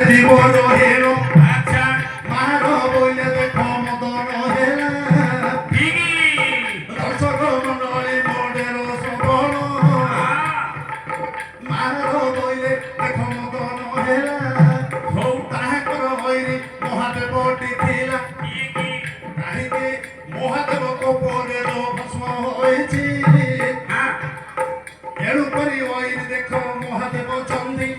জীবন হেরো আচ্ছা মার বইলে দেখো মদন হেরা দর্শক মন্ডলী মোদের সবল মার বইলে দেখো মদন হেরা তাহাকর হইরি মহাদেবটি ଥିଲା কাহিকে মহাদেব কোপরে ভস্ম হয়েছি এড়ু করি হইরি দেখো মহাদেব চন্দি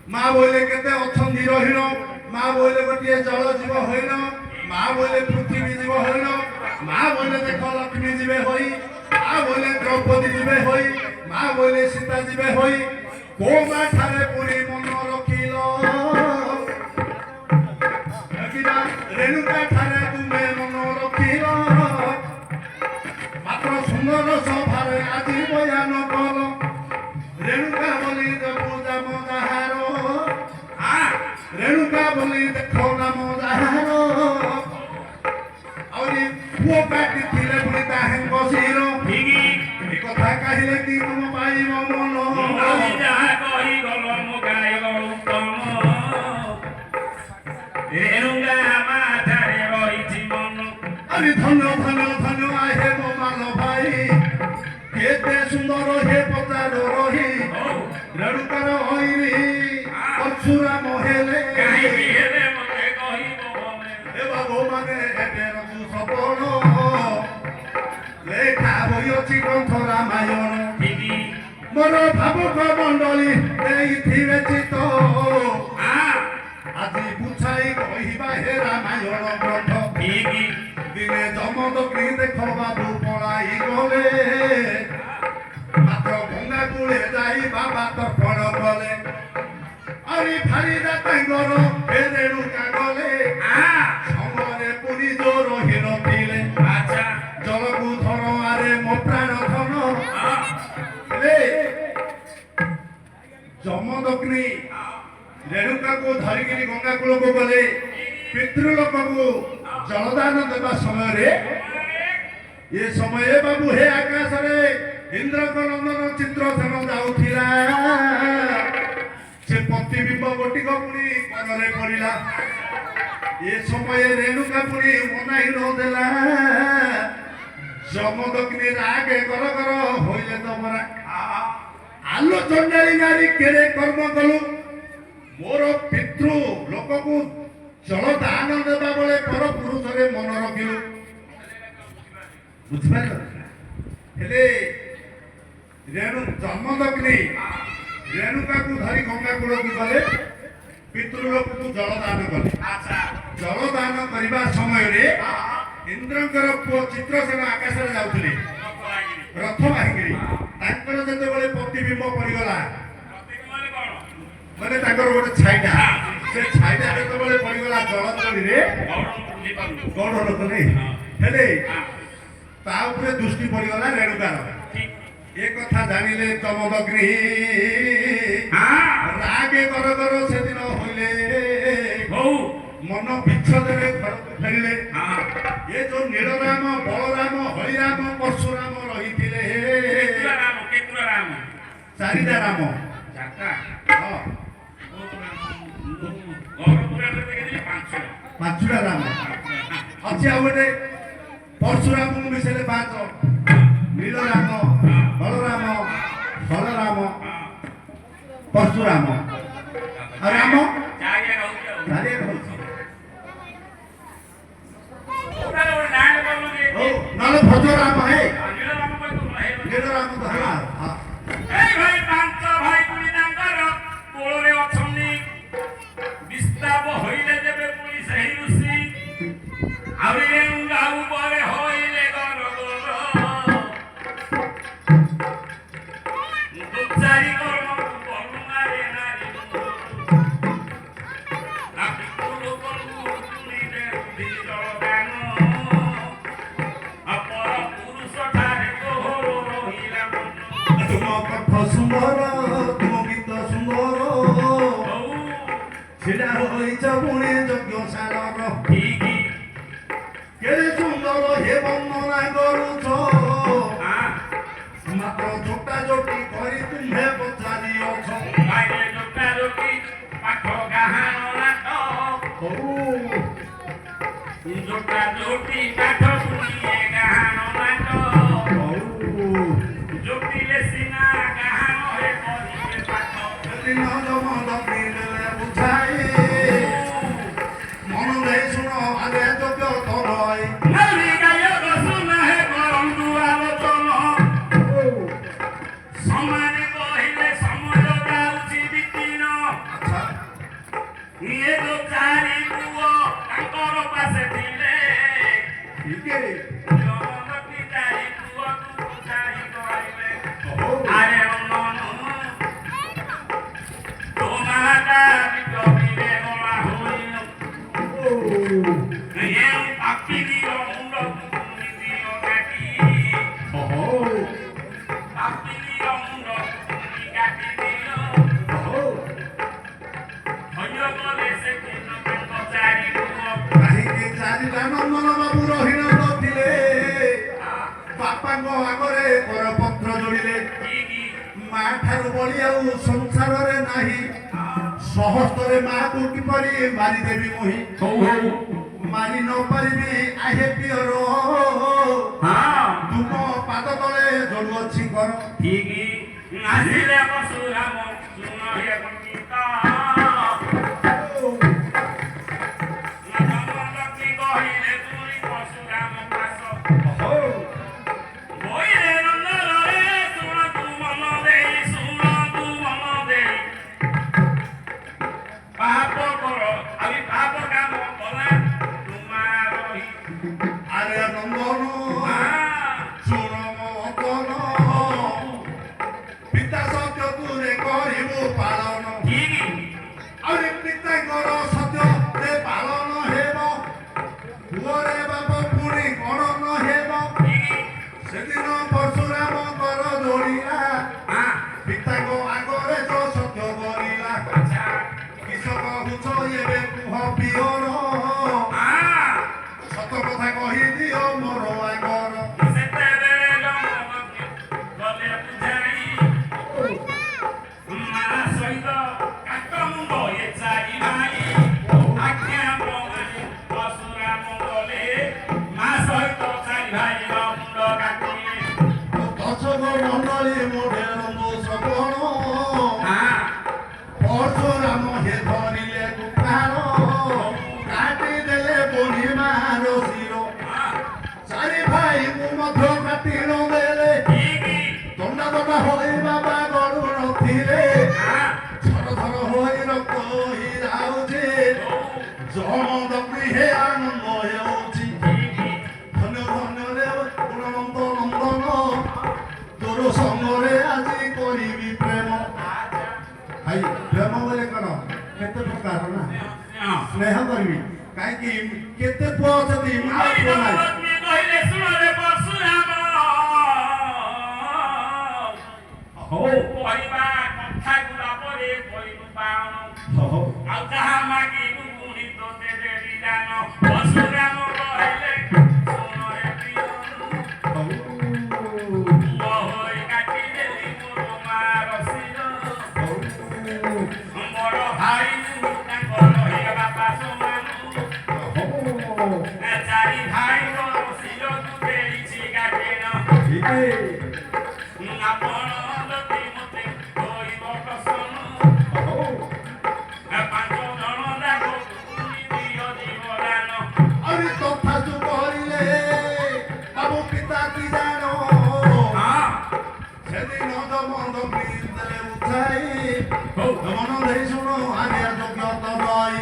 মা বলে কেতে অর্থন্ধি রহিল মা বলে গোটিয়ে জল জীব হইল মা বলে পৃথিবী জীব হইল মা বলে দেখ লক্ষ্মী জীবে হই মা বলে দ্রৌপদী জীবে হই মা বলে সীতা জীবে হই কো মা ঠারে পুরি মন রখিল রেণুকা ঠারে তুমি মন রখিল মাত্র সুন্দর সভারে আজি বয়ান কল রেণুকা বলি পূজা মজাহার রেণুকা বলি দেখো না মজাহার আউরি পুଅ কাটি ଥିଲେ ପୁଣି ତା ହେଙ୍ଗ ଶିର ଏ କଥା କହିଲେ କି ତୁମ ପାଇବ ମନ ଯାହା କହିଗଲ ମୋ ଗାୟକ ଉତ୍ତମ ରେଣୁକା ମାଠାରେ ରହିଛି ମନ ଆରେ ଧନ ଧନ ଧନ ଆହେ ମୋ ମାନ ଭାଇ କେତେ ସୁନ୍ଦର ହେ ପଚାର ରହି ରେଣୁକାର ହଇରି ଅସୁରାମ ହେଲେ କାହିଁକି ହେଲେ ମତେ କହିବ ଏ ବାବୁ ମାନେ ଏବେ ରସୁ ସବଳ ଲେଖା ବହି ଅଛି ଗ୍ରନ୍ଥ ରାମାୟଣ ମୋର ଭାବୁକ ମଣ୍ଡଳୀ ଦେଇଥିବେ ଚିତ ଆଜି ବୁଝାଇ କହିବା ହେ ରାମାୟଣ ଗ୍ରନ୍ଥ ଦିନେ ଜମଦଗ୍ନି ଦେଖ ବାବୁ ପଳାଇ ଗଲେ ମାତ୍ର ଗଙ୍ଗା କୂଳେ ଯାଇ ବାବା ତର୍ପଣ କଲେ ଆରି ଭାରିରା ତାଙ୍କର ଏ ରେଣୁକା ଗଲେ ସମୟରେ ପୁରୀ ଜୋର ହେନଥିଲେ ଜଳକୁ ଧର ଆରେ ମୋ ପ୍ରାଣ ଧନ ଜମଦଗ୍ନି ରେଣୁକାକୁ ଧରିକିରି ଗଙ୍ଗା କୂଳକୁ ଗଲେ ପିତୃଲୋକ ଲୋକଙ୍କୁ ଜଳଦାନ ଦେବା ସମୟରେ ଏ ସମୟରେ ବାବୁ ହେ ଆକାଶରେ ଇନ୍ଦ୍ରଙ୍କ ନନ୍ଦନ ଚିତ୍ରସେନ ଯାଉଥିଲା ସେ ପ୍ରତିବିମ୍ବ ଗୋଟିକ ପୁଣି ମନରେ ପଡ଼ିଲା ଏ ସମୟରେ ରେଣୁକା ପୁଣି ମନାଇ ନଦେଲା ଯମଦଗ୍ନି ରାଗେ କର କର ହୋଇଲେ ତମରା ଆଲୋ ଚଣ୍ଡାଳି ନାରୀ କେଡ଼େ କର୍ମ କଲୁ ମୋର ପିତୃ ଲୋକକୁ ଜଳଦାନ ଦେବା ବେଳେ ପର ପୁରୁଷରେ ମନ ରଖିଲୁ ବୁଝିପାରିଲ ହେଲେ ଜନ୍ମଦଗ୍ନି ରେଣୁକାକୁ ଧରି ଗଙ୍ଗା କୂଳକୁ ଗଲେ ପିତୃଲୋକକୁ ଜଳଦାନ କଲେ ଜଳଦାନ କରିବା ସମୟରେ ଇନ୍ଦ୍ରଙ୍କର ପୁଅ ଚିତ୍ରସେନ ଆକାଶରେ ଯାଉଥିଲେ ରଥ ବାହିକିରି ତାଙ୍କର ଯେତେବେଳେ ପ୍ରତିବିମ୍ବ ପଡ଼ିଗଲା ମାନେ ତାଙ୍କର ଗୋଟେ ଛାଇଟା ସେ ଛାଇଟା ଯେତେବେଳେ ପଡ଼ିଗଲା ଜଳଚଳିରେ ଗୌଡ଼ ଲୋକ ନେଇ ହେଲେ ତା ଉପରେ ଦୃଷ୍ଟି ପଡ଼ିଗଲା ରେଣୁକାର ଏ କଥା ଜାଣିଲେ ଯମଦଗ୍ନି ରାଗେ କର କର ସେଦିନ ହୋଇଲେ ମନ ବିଚ୍ଛେଦରେ ଘରକୁ ଫେରିଲେ ଏ ଯୋଉ ନୀଳରାମ ବଳରାମ ହରିରାମ ପରଶୁରାମ ରହିଥିଲେ ଚାରିଟା ରାମ ପାଞ୍ଚଟା ରାମ ଅଛି ଆଉ ଗୋଟେ ପରଶୁରାମଙ୍କୁ ମିଶେଇଲେ 5 ନୀଳରାମ ବଳରାମ ବଳରାମ ପରଶୁରାମ ଆଉ ରାମ ନହେଲେ ଭଜରାମ ହେ ନୀଳରାମ ତ ହେଲା সুন্দর তুম গীত সুন্দর সেটা হইছ পুণে যজ্ঞ সারর কেড়ে সুন্দর হে বন্দনা করুছ মাত্র জোটা জোটি করি তুমে পচারিছ জোটা জোটি পাঠ গাহান জোটা জোটি পাঠ শুনিয়ে গাহান জটিলে সিনা গাহান হে করিবে পাঠ দিন জমদগ্নি দেলে বুঝাই মন দেই শুন আগে যোগ্য তরয় নারী গায় শুন হে করন্তু আলোচন সমানে কহিলে সময় যাউছি বিতীর্ণ আচ্ছা ইয়ে তো চারি পুଅ তাঙ্কর পাশে ଥିଲେ ঠিকে জমদগ্নি চারি পুଅକୁ বুঝাই କହିଲେ আরে মনু তোমারা বিজবিরে গলা হইল এ পাপিলি মুন্ড তুমি দিও কাটি পাপিলি মুন্ড তুমি কাটি দিও হইল বলে সে দিন তাঙ্ক চারি পুଅ কাহিকে চারিটা নন্দন বাবু রহিল নଥିଲେ ବାପାଙ୍କ ଆଗରେ କରପତ୍ର ଯୋଡ଼ିଲେ ମା ଠାରୁ ବଳି ଆଉ ସଂସାରରେ ନାହିଁ ସହସ୍ତରେ ମାକୁ କିପରି ମାରିଦେବି ମୁହିଁ ମାରି ନ ପାରିବି ଆହେ ପିଅର ତୁମ ପାଦ ତଳେ ଯୋଡୁଅଛି କର ଠିକ ଆସିଲେ ପରଶୁରାମ ଶୁଣ ହେ ପଣ୍ଡିତ ଜମଦଗ୍ନି କହିଲେ ତୁଣି ପରଶୁରାମ ପାଶ ସେଦିନ ପରଶୁରାମଙ୍କର ଦୋଳିଲା ପିତାଙ୍କ ଆଗରେ ତ ସତ୍ୟ କରିଲା କିସ କହୁଛ ଏବେ କୁହ ପିଅର ରସିର ଚାରି ଭାଇ ମୁଁ ମଧ୍ୟ କାଟି ନଦେଲେ ଦଣ୍ଡା ଦଣ୍ଡା ହୋଇ ବାବା ଗଡ଼ୁ ନଥିଲେ ଥର ଥର ହୋଇ ରକ୍ତ ହୋଇ ଯାଉଛି ଜମଦଗ୍ନି ହେ ଆନନ୍ଦ ହେଉଛି ଧନ୍ୟ ଧନ୍ୟରେ ଗୁଣବନ୍ତ ନନ୍ଦନ ତୋର ସଙ୍ଗରେ ଆଜି କରିବି ପ୍ରେମ ଭାଇ ପ୍ରେମ ବୋଲେ କ'ଣ କେତେ ପ୍ରକାର ନା ସ୍ନେହ କରିବି କାହିଁକି କେତେ ପୁଅ ଅଛନ୍ତି ମୁଁ ପୁଅ ନାହିଁ ହଉ କହିବା କଥା ଗୁଡ଼ା ପରେ କହିବୁ ପାଣ ଆଉ ଯାହା ମାଗିବୁ ପୁଣି ତୋତେ ଦେବି ଦାନ ପଶୁରାମ କହିଲେ ଶୁଣରେ ପ୍ରିୟ ହୋଇ କାଟିଦେଲି ମୋର ମା ରସିର ମୋର ଭାଇ ତାଙ୍କର ହେ ବାପା ସମାନ ଚାରି ଭାଇଙ୍କ ରସିରକୁ ଦେଇଛି କାଟେନ ଆପଣ ଯଦି ମତେ କହିବ ପ୍ରସନ୍ନ ପାଞ୍ଚ ଜଣ ଯାକ ଦିଅ ଜୀବଦାନ ଆରେ କଥା ତୁ କହିଲେ ବାବୁ ପିତା କି ଜାଣ ସେଦିନ ଜମଦଗ୍ନି ଦେଲେ ଉଠାଇ ମନ ଦେଇ ଶୁଣ ଆଜ୍ଞା ଯଜ୍ଞ ତବାଇ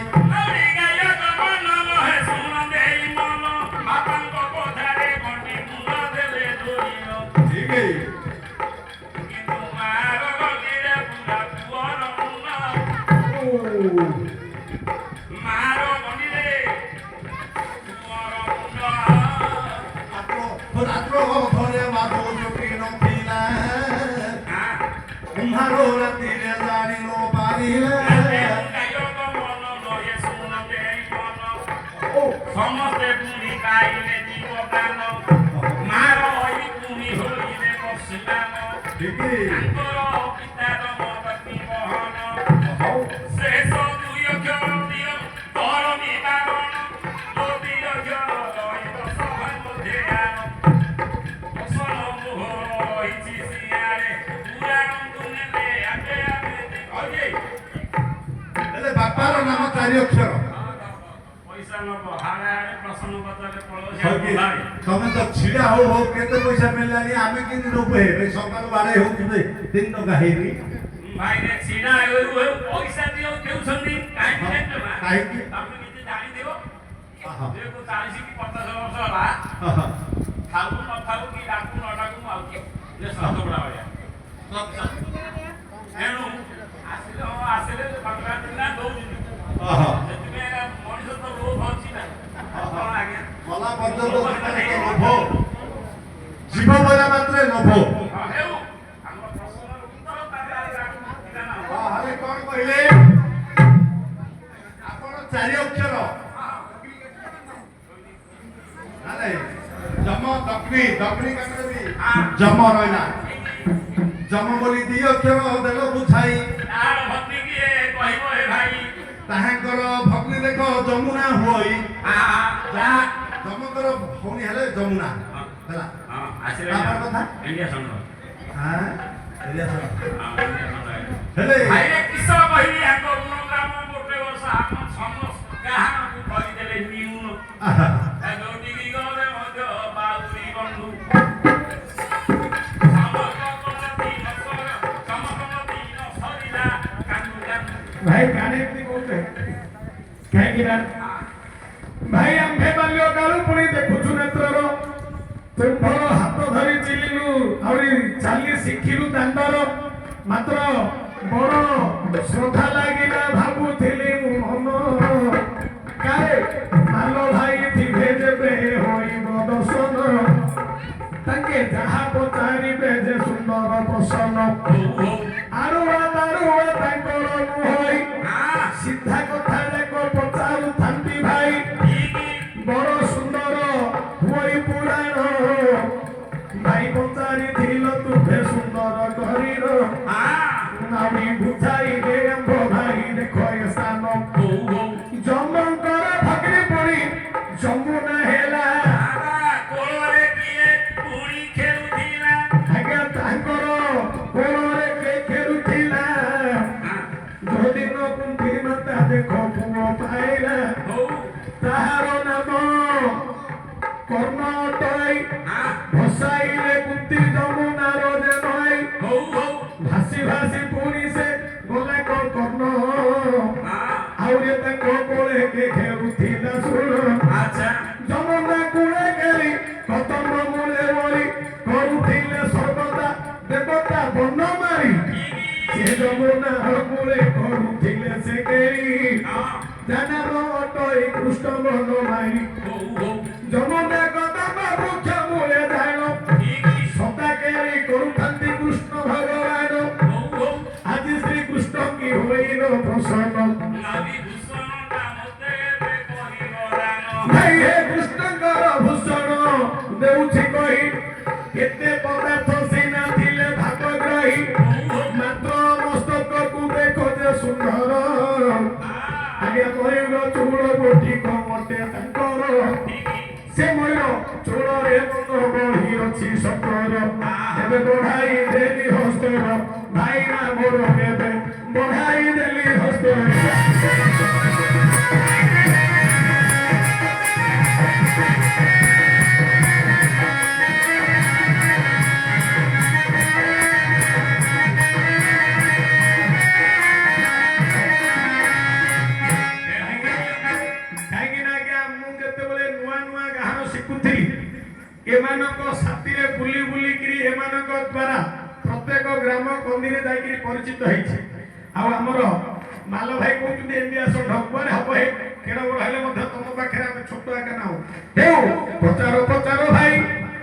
ରାତ୍ର ଘରେ ବାବୁ ଚୁଟି ନଥିଲା କୁମ୍ଭାର ରାତିରେ ଜାଣି ନ ପାରିଲେ ସମସ୍ତେ ପୁଣି ଗାଇଲେ ଜୀବଦାନ ମାର ହୋଇ ପୁଣି ହୋଇଲେ ବସିଲାମ ତାଙ୍କର ପିତା ଜମଦଗ୍ନି ବହନ ଶେଷ ଦୁଇ ଅକ୍ଷର ଦିଅ ତୋର ବିବାହନ ଯଦି ଅକ୍ଷର ରହିବ ସଭା ମଧ୍ୟରେ ଆନ ଫସଲ ମୋହର ରହିଛି ସିଆରେ ପୁରାଣକୁ ନେଲେ ଆପେ ଆପେ ହେଲେ ବାପାର ନାମ ଚାରି ଅକ୍ଷର ପଇସା ନବ ହାଡ଼େ ହାଡ଼େ ପ୍ରଶ୍ନ ପଚାରେ ପଳଉଛି ତମେ ତ ଛିଡ଼ା ହଉ ହଉ କେତେ ପଇସା ମିଳିଲାନି ଆମେ କେମିତି ନବୁ ଏବେ ସକାଳୁ ବାଡ଼େଇ ହଉଥିବେ 3 ଟଙ୍କା ହେଇନି ଭାଇରେ ଛିଡ଼ା ହେଉ ହେଉ ପଇସା ଦିଅ ଦେଉଛନ୍ତି କାହିଁକି ଜାଣିଛ ନା କାହିଁକି ତମେ କିଛି ଜାଣିଥିବ ଯେହେତୁ 40 କି 50 ବର୍ଷ ହେଲା ଥାଉ ନଥାଉ କି ଡାକୁ ନ ଡାକୁ ମୁଁ ଆଉଛି ଯେ ସତଗୁଡ଼ା ଭଳିଆ ତେଣୁ ଆସିଲେ ଟଙ୍କା ଦିନା ଦଉଛନ୍ତି ସେଥିପାଇଁ ମଣିଷ ତ ଲୋଭ ଅଛି ନା କ'ଣ ଆଜ୍ଞା ମଲା ପର୍ଯ୍ୟନ୍ତ ଲୋଭ ଜୀବ ମଲା ମାତ୍ରେ ଲୋଭ ହେଉ ଆମ ପ୍ରଶ୍ନର ଉତ୍ତର ଆରେ କ'ଣ କହିଲେ ଆପଣ ଚାରି ଅକ୍ଷର ଜମଦଗ୍ନି ଦଗ୍ନି କାଟିଦେବି ଜମ ରହିଲା ଜମ ବୋଲି 2 ଅକ୍ଷର ଦେଲ ବୁଝାଇ ତାହାର ଭକ୍ତି କିଏ କହିବ ଏ ଭାଇ ତାହାଙ୍କର ଭଗ୍ନି ଦେଖ ଯମୁନା ହୋଇ ଜମଙ୍କର ଭଉଣୀ ହେଲେ ଯମୁନା ହେଲା ତାପରେ କଥା ହେଲେ ଭାଇରେ କିସ କହିବି ଆଙ୍କ ଗୁଣଗ୍ରାମ ଗୋଟେ ବର୍ଷ ଆମ ସମସ୍ତ ଗାହାଣକୁ କରିଦେଲେ ନିଉନ ଯୋଉଠିକି ଗଲେ ମଧ୍ୟ ବାଉରୀ ବନ୍ଧୁ ଭାଇ କାଣେ ଏମିତି କହୁଛେ କାହିଁକି ନା ଭାଇ ଆମ୍ଭେ ବାଲ୍ୟ କାଳୁ ପୁଣି ଦେଖୁଛୁ ନେତ୍ରର ତୁମ୍ଭର ହାତ ଧରି ଚିଲିଲୁ ଆହୁରି ଚାଲି ଶିଖିଲୁ ଦାଣ୍ଡର ମାତ୍ର ବଡ଼ ଶ୍ରଦ୍ଧା ଲାଗିଲା ଭାବୁଥିଲି ମୁଁ ମନ କାଳେ ମାଲ ଭାଇ ଥିବେ ଯେବେ ହୋଇବ ଦର୍ଶନ ତାଙ୍କେ ଯାହା ପଚାରିବେ ଯେ ସୁନ୍ଦର ପ୍ରସନ୍ନ ଆରୁଆ ଦାରୁଆ ତାଙ୍କର ନୁହଇ ସିଧା କଥା ଯାକ ପଚାରୁଥାନ୍ତି ଭାଇ ବଡ଼ ସୁନ୍ଦର ହୁଇ ପୁରାଣ ଭାଇ ପଚାରିଥିଲ ତୁମେ ସୁନ୍ଦର ଗରିର ନାମି ବୁଝାଇ ଦେ ଆମ୍ଭ ଭାଇ ଦେଖ ଏ ସ୍ଥାନ ଜମଙ୍କର ଭଗ୍ନି ପୁଣି ଯମୁନା ହେଲା ଆଜ୍ଞା ତାଙ୍କର କୋଳରେ କେ ଖେଳୁଥିଲା ଯୋଉଦିନ କୁମ୍ଭୀ ମାତା ଦେଖ ପୁଅ ପାଇଲା ତାହାର ନାମ কর্ণ অটই হ্যাঁ ভসাইলে কুন্তি যমুনার যে নয় হৌ হৌ ভাসি ভাসি পুরি সে গলে কর্ণ হ্যাঁ আউরে তাঙ্ক কোলে কে খেলুথিলা শুণ আচ্ছা যমুনা কুলে গেলি কতম্ব মূলে মরি করুথিলে সর্বদা দেবতা বন্য মারি সে যমুনা কূলে করুথিলে সে গেলি জানার অটই কৃষ্ণ বন্য মারি হৌ হৌ যমুনা কদম্ব বৃক্ষ মূলে যাইল সদা গেলি করুথান্তি কৃষ্ণ ভগবান হৌ হৌ আজি শ্রীকৃষ্ণ কি হইল প্রসন্ন নাবি ভূষণ নামতে কহিবরানো ভাই হে কৃষ্ণଙ୍କର ভূষণ দেউছি কହି କେତେ ପଦାର୍ଥ ସିନା ଥିଲେ ଭାଗଗ୍ରାହୀ ମାତ୍ର ମସ୍ତକକୁ ଦେଖ ଯେ ସୁନ୍ଦର ଆଜ୍ଞା ମୟୂର ଚୂଳ ଗୋଟି କମଟେ ତାଙ୍କର ସେ ମୟୂର ଚୂଳରେ ମନ ବହି ଅଛି ସତର ଏବେ ବଢାଇ ଦେଲି ହସ୍ତର ଭାଇନା ମୋର ଏବେ ବଢାଇ ଦେଲି ହସ୍ତର କାହିଁକି ନା ଆଜ୍ଞା ମୁଁ ଯେତେବେଳେ ନୂଆ ନୂଆ ଗାହାଣ ଶିଖୁଥିଲି ଏମାନଙ୍କ ସାଥିରେ ବୁଲି ବୁଲିକିରି ଏମାନଙ୍କ ଦ୍ୱାରା ପ୍ରତ୍ୟେକ ଗ୍ରାମ କନ୍ଦିରେ ଯାଇକିରି ପରିଚିତ ହେଇଛି ଆଉ ଆମର ମାଲ ଭାଇ କହୁଛନ୍ତି ଏମିତି ଆସ ଢକୁଆରେ ହବ ହେ କେଡ ବଡ ହେଲେ ମଧ୍ୟ ତମ ପାଖରେ ଆମେ ଛୋଟ ଆକା ନାହୁଁ ହେଉ ପ୍ରଚାର ପ୍ରଚାର ଭାଇ